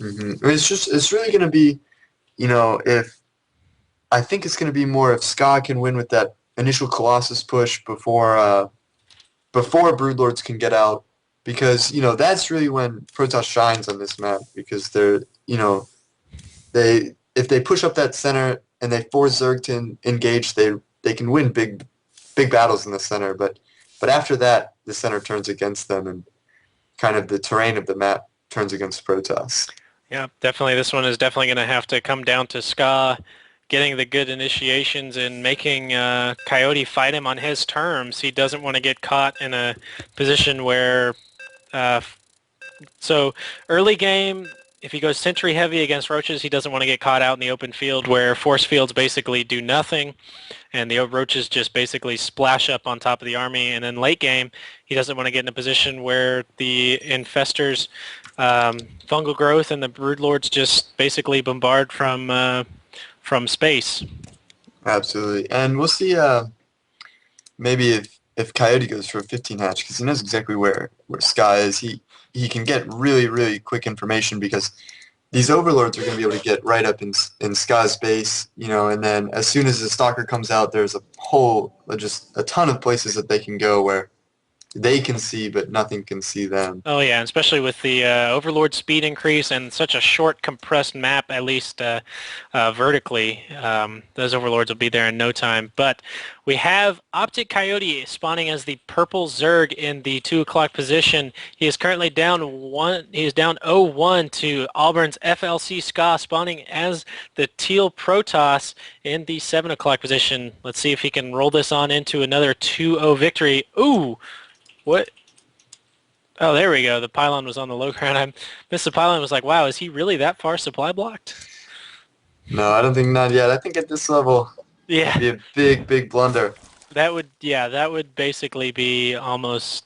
I mean, it's really going to be, if I think it's going to be more if Ska can win with that initial Colossus push before Broodlords can get out, because that's really when Protoss shines on this map, because they if they push up that center and they force Zerg to engage, they can win big battles in the center, but after that the center turns against them and kind of the terrain of the map turns against Protoss. Yeah, definitely. This one is definitely going to have to come down to Ska getting the good initiations and making Coyote fight him on his terms. He doesn't want to get caught in a position where uh, so early game, if he goes sentry heavy against roaches, he doesn't want to get caught out in the open field where force fields basically do nothing and the roaches just basically splash up on top of the army. And then late game, he doesn't want to get in a position where the infestors fungal growth and the broodlords just basically bombard from space. Absolutely, and we'll see. Maybe if Coyote goes for a 15 hatch, because he knows exactly where Sky is, he can get really quick information, because these overlords are going to be able to get right up in Sky's base, and then as soon as the stalker comes out, there's just a ton of places that they can go where they can see, but nothing can see them. Oh yeah, especially with the overlord speed increase and such a short compressed map, at least vertically, those overlords will be there in no time. But we have Optic Coyote spawning as the purple Zerg in the 2 o'clock position. He is currently down 1. He is down 0-1 to Auburn's FLC Ska, spawning as the teal Protoss in the 7 o'clock position. Let's see if he can roll this on into another 2-0 victory. Ooh! What? Oh, there we go. The pylon was on the low ground. I missed the pylon. Was like, wow, is he really that far supply blocked? No, I don't think not yet. I think at this level, it'd Yeah, be a big blunder. that would basically be almost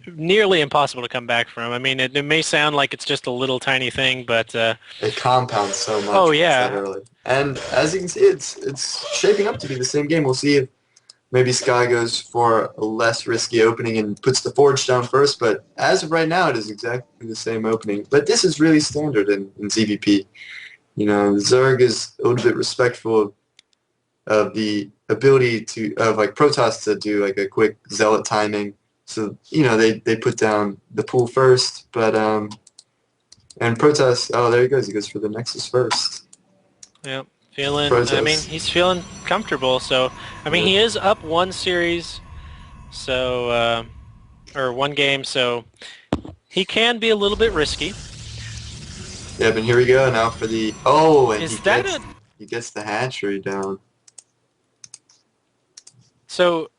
nearly impossible to come back from. I mean, it may sound like it's just a little tiny thing, but It compounds so oh much when it's that yeah, early. And as you can see, it's shaping up to be the same game. We'll see if maybe Sky goes for a less risky opening and puts the forge down first, but as of right now, it is exactly the same opening. But this is really standard in ZVP. Zerg is a little bit respectful of the ability of like Protoss to do like a quick zealot timing. So, they put down the pool first, but and Protoss, oh, there he goes. He goes for the Nexus first. yeah. I mean, Protoss. he's feeling comfortable. So, I mean, Yeah. he is up one series, so or one game, so he can be a little bit risky. Yep, and here we go now for the and Is that a he gets the hatchery down. so?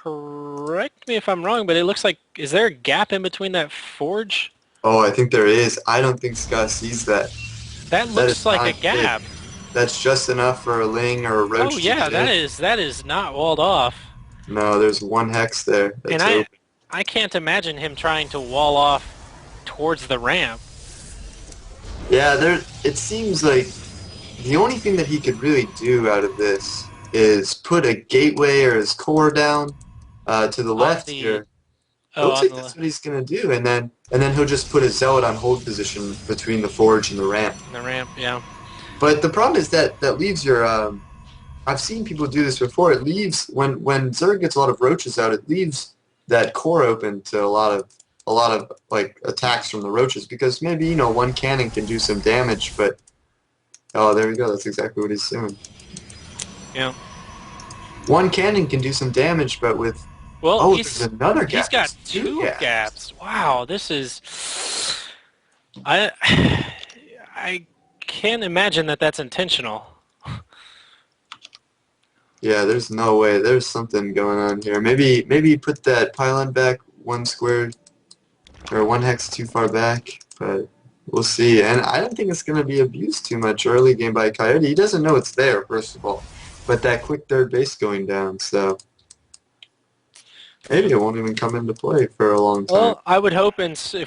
Correct me if I'm wrong, but it looks like, is there a gap in between that forge? Oh, I think there is. I don't think Scott sees that. That That looks is like a not big. gap. That's just enough for a Ling or a Oh Roach to yeah, get in. that is not walled off. No, there's one hex there And that's open. I can't imagine him trying to wall off towards the ramp. Yeah, it seems like the only thing that he could really do out of this is put a gateway or his core down to the On left the here. It looks on like the that's what he's gonna do, and then he'll just put a zealot on hold position between the forge and the ramp. ramp, yeah. But the problem is that leaves your. I've seen people do this before. It leaves when Zerg gets a lot of roaches out. It leaves that core open to a lot of like attacks from the roaches, because maybe one cannon can do some damage. But oh, there we go. That's exactly what he's doing. Yeah. One cannon can do some damage, but with Well, there's another he's gap. got There's two two gaps. gaps. Wow, this is I I can't imagine that that's intentional. Yeah, there's no way. There's something going on here. Maybe put that pylon back one square or one hex too far back, but we'll see. And I don't think it's going to be abused too much early game by Coyote. He doesn't know it's there, first of all, but that quick third base going down, so maybe it won't even come into play for a long time. Well, I would hope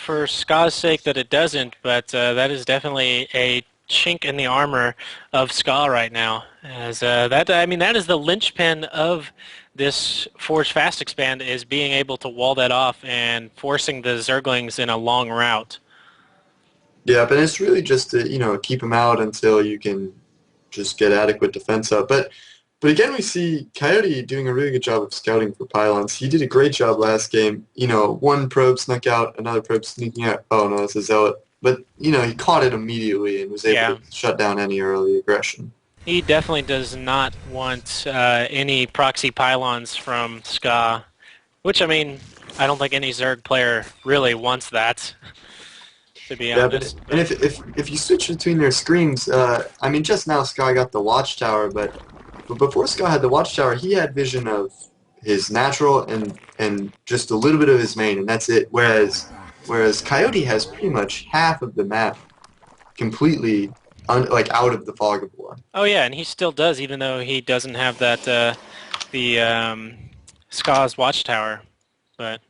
for Ska's sake that it doesn't, but that is definitely a chink in the armor of Ska right now. As that is the linchpin of this Forge Fast Expand, is being able to wall that off and forcing the Zerglings in a long route. Yeah, but it's really just to, keep him out until you can just get adequate defense up. But again, we see Coyote doing a really good job of scouting for pylons. He did a great job last game. One probe snuck out, another probe sneaking out. Oh no, it's a zealot. But he caught it immediately and was able Yeah. to shut down any early aggression. He definitely does not want any proxy pylons from Ska, which, I mean, I don't think any Zerg player really wants that, to be Yeah, honest. and if you switch between their screens, I mean, just now Sky got the watchtower, but before Sky had the watchtower, he had vision of his natural and just a little bit of his main, and that's it. Whereas Coyote has pretty much half of the map completely like out of the fog of war. Oh yeah, and he still does, even though he doesn't have that the Ska's watchtower. But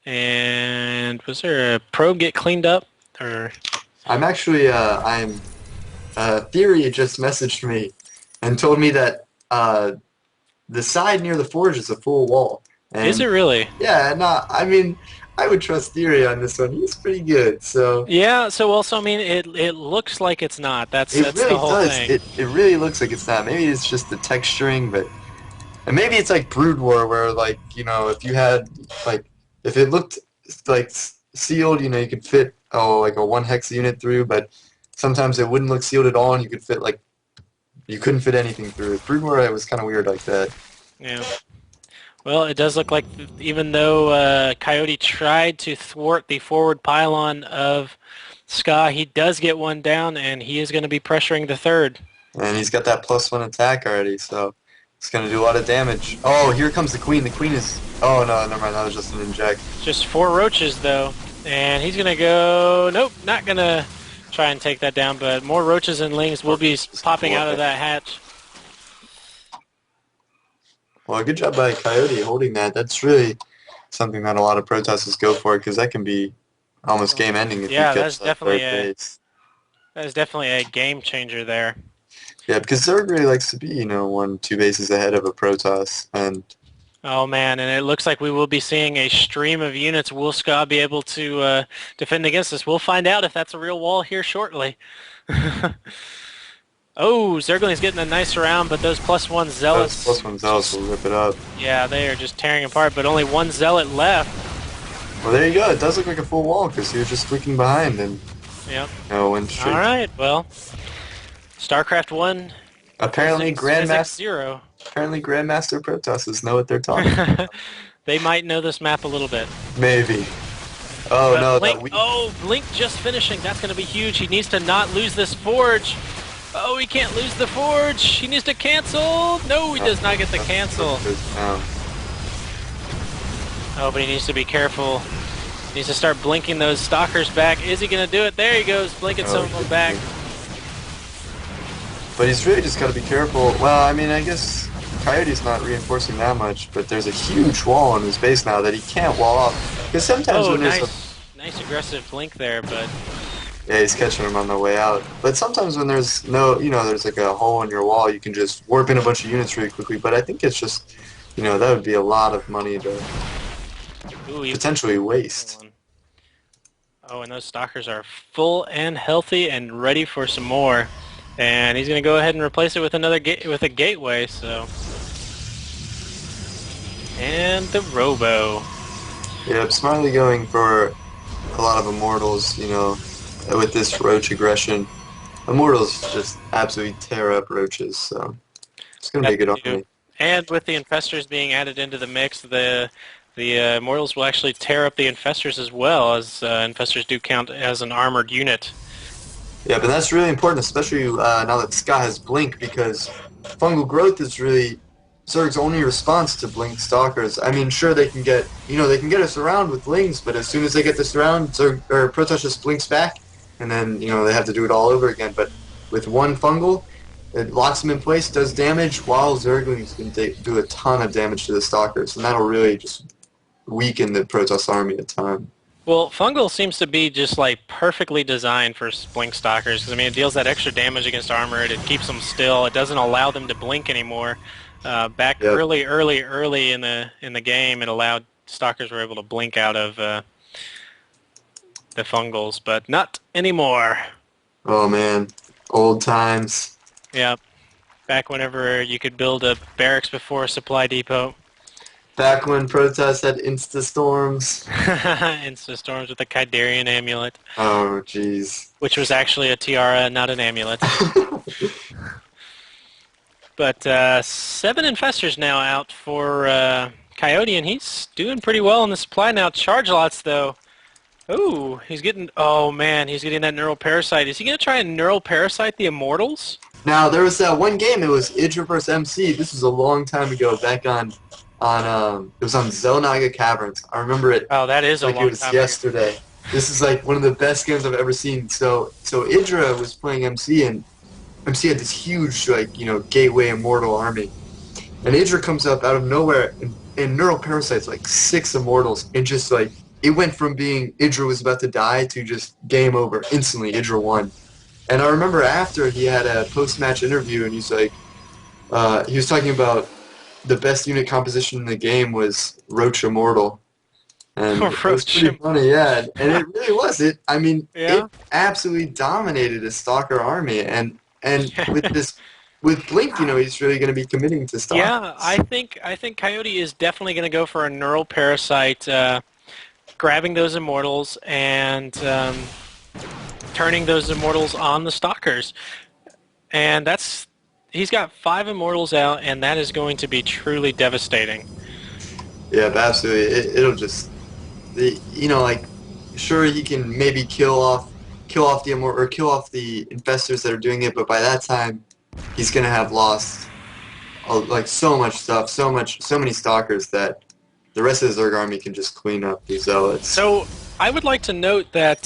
and was there a probe get cleaned up or? I'm actually Theory just messaged me and told me that the side near the forge is a full wall. And Is it really? yeah, no, I mean, I would trust Theory on this one. He's pretty good, so. Yeah. So also, I mean, it looks like it's not. That's It really the whole does. thing. It really looks like it's not. Maybe it's just the texturing, and maybe it's like Brood War, where like if you had like if it looked like sealed, you could fit like a 1 hex unit through, but sometimes it wouldn't look sealed at all, and you couldn't fit anything through it. Brood War, it was kind of weird like that. Yeah. Well, it does look like even though Coyote tried to thwart the forward pylon of Ska, he does get one down, and he is going to be pressuring the third. And he's got that +1 attack already, so it's going to do a lot of damage. Oh, here comes the queen. The queen is... Oh, no, never mind. That was just an inject. Just 4 roaches, though. And he's going to go... Nope, not going to try and take that down, but more roaches and lings will be popping out of that hatch. Well, good job by Coyote holding that. That's really something that a lot of Protosses go for, because that can be almost game-ending if you catch that third base. That is definitely a game changer there. Yeah, because Zerg really likes to be, 1-2 bases ahead of a Protoss, and... Oh man, and it looks like we will be seeing a stream of units. Will Ska be able to defend against us? We'll find out if that's a real wall here shortly. Oh, Zergling's getting a nice round, but those +1 zealots... Those +1 zealots will rip it up. Yeah, they are just tearing apart, but only 1 zealot left. Well, there you go. It does look like a full wall, because he was just flicking behind and... Yep. Went straight. Alright, well... StarCraft 1... Apparently, Grandmaster Protosses know what they're talking about. They might know this map a little bit. Maybe. Oh, But no. Blink, Blink just finishing. That's going to be huge. He needs to not lose this forge. Oh, he can't lose the forge. He needs to cancel. No, he does not get the cancel. Oh, but he needs to be careful. He needs to start blinking those stalkers back. Is he going to do it? There he goes, blinking some of them back. But he's really just got to be careful. Well, I mean, I guess Coyote's not reinforcing that much, but there's a huge wall on his base now that he can't wall off. Because sometimes when nice aggressive blink there, but... Yeah, he's catching him on the way out. But sometimes when there's there's like a hole in your wall, you can just warp in a bunch of units really quickly. But I think it's just, that would be a lot of money to potentially waste. Oh, and those stalkers are full and healthy and ready for some more. And he's going to go ahead and replace it with with a gateway, so... And the Robo. Yeah, smartly going for a lot of Immortals, with this roach aggression. Immortals just absolutely tear up roaches, so it's going to be a good army. And with the Infestors being added into the mix, the Immortals will actually tear up the Infestors as well, as Infestors do count as an armored unit. Yeah, but that's really important, especially now that Ska has Blink, because fungal growth is really Zerg's only response to Blink Stalkers. I mean, sure, they can get us around with Lings, but as soon as they get this around, Protoss just blinks back, and then, they have to do it all over again. But with one fungal, it locks them in place, does damage, while Zerglings can do a ton of damage to the Stalkers, and that'll really just weaken the Protoss army a ton. Well, Fungal seems to be just like perfectly designed for Blink Stalkers, because I mean, it deals that extra damage against armor, it keeps them still, it doesn't allow them to blink anymore. Early in the game, it allowed Stalkers were able to blink out of the fungals, but not anymore. Oh man, old times. Yeah, back whenever you could build a barracks before a supply depot. Back when protests had Insta-storms. Insta storms with a Kydarian amulet, Oh jeez. which was actually a tiara, not an amulet. But 7 infestors now out for Coyote, and he's doing pretty well in the supply now. Charge lots, though. Ooh, he's getting... Oh, man, he's getting that neural parasite. Is he going to try and neural parasite the Immortals? Now there was that one game. It was Idra vs MC. This was a long time ago. Back on it was on Zelnaga Caverns. I remember it Oh, that is a like long it was time ago. yesterday. This is like one of the best games I've ever seen. So Idra was playing MC, and MC had this huge gateway immortal army, and Idra comes up out of nowhere and neural parasites like 6 immortals, and just like it went from being Idra was about to die to just game over instantly. Idra won. And I remember after he had a post-match interview, and he's like, he was talking about the best unit composition in the game was Roach Immortal. And it was pretty funny, yeah. And it really was. It absolutely dominated a Stalker army. And with Blink, he's really going to be committing to Stalker. Yeah, I think Coyote is definitely going to go for a neural parasite, grabbing those Immortals and turning those Immortals on the Stalkers. And he's got 5 Immortals out, and that is going to be truly devastating. Yeah, absolutely. It'll just, sure, he can maybe kill off the Immortal, or kill off the infestors that are doing it, but by that time, he's gonna have lost so much stuff, so many Stalkers that the rest of the Zerg army can just clean up the Zealots. So I would like to note that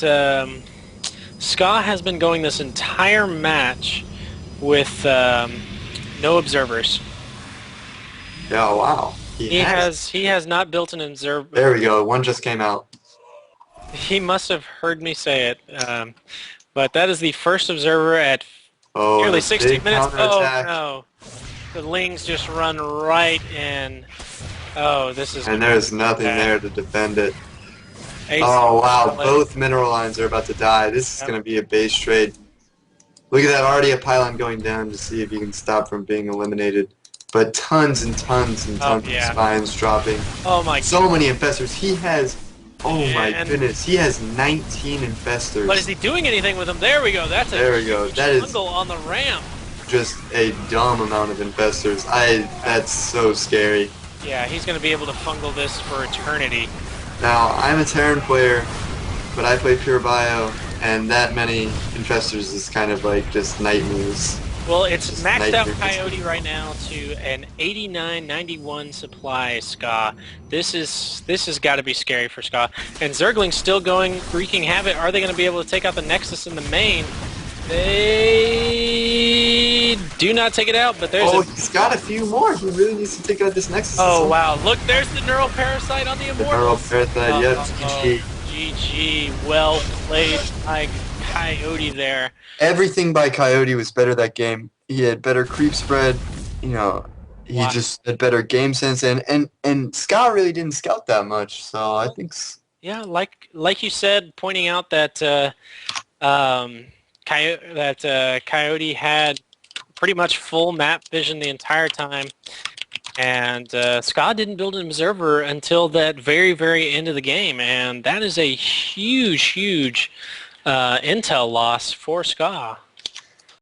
Ska has been going this entire match with no observers. Yeah, wow. He has not built an observer. There we go. One just came out. He must have heard me say it. But that is the first observer at nearly 16 minutes. Oh no. The Lings just run right in. Oh, this is... And there's nothing there to defend it. Oh wow, both mineral lines are about to die. This is going to be a base trade. Look at that, already a pylon going down to see if you can stop from being eliminated. But tons and tons and tons of spines dropping. Oh my! So many infestors. He has, my goodness, he has 19 infestors. But is he doing anything with them? There we go. That's there we go. That is on the ramp. Just a dumb amount of infestors. That's so scary. Yeah, he's going to be able to fungal this for eternity. Now, I'm a Terran player, but I play Pure Bio, and that many infestors is kind of like just nightmares. Well, it's maxed out Coyote right now to an 89-91 supply, Ska. This has got to be scary for Ska. And Zergling's still going, wreaking havoc. Are they going to be able to take out the Nexus in the main? They do not take it out, but there's he's got a few more. He really needs to take out this Nexus. Oh, wow. Look, there's the Neural Parasite on the Immortal. The Neural Parasite, yep. GG. GG. Well played by Coyote there. Everything by Coyote was better that game. He had better creep spread. He just had better game sense, and Ska really didn't scout that much. So I think. Yeah, like you said, pointing out that Coyote had pretty much full map vision the entire time, and Ska didn't build an observer until that very, very end of the game, and that is a huge, huge intel loss for Ska.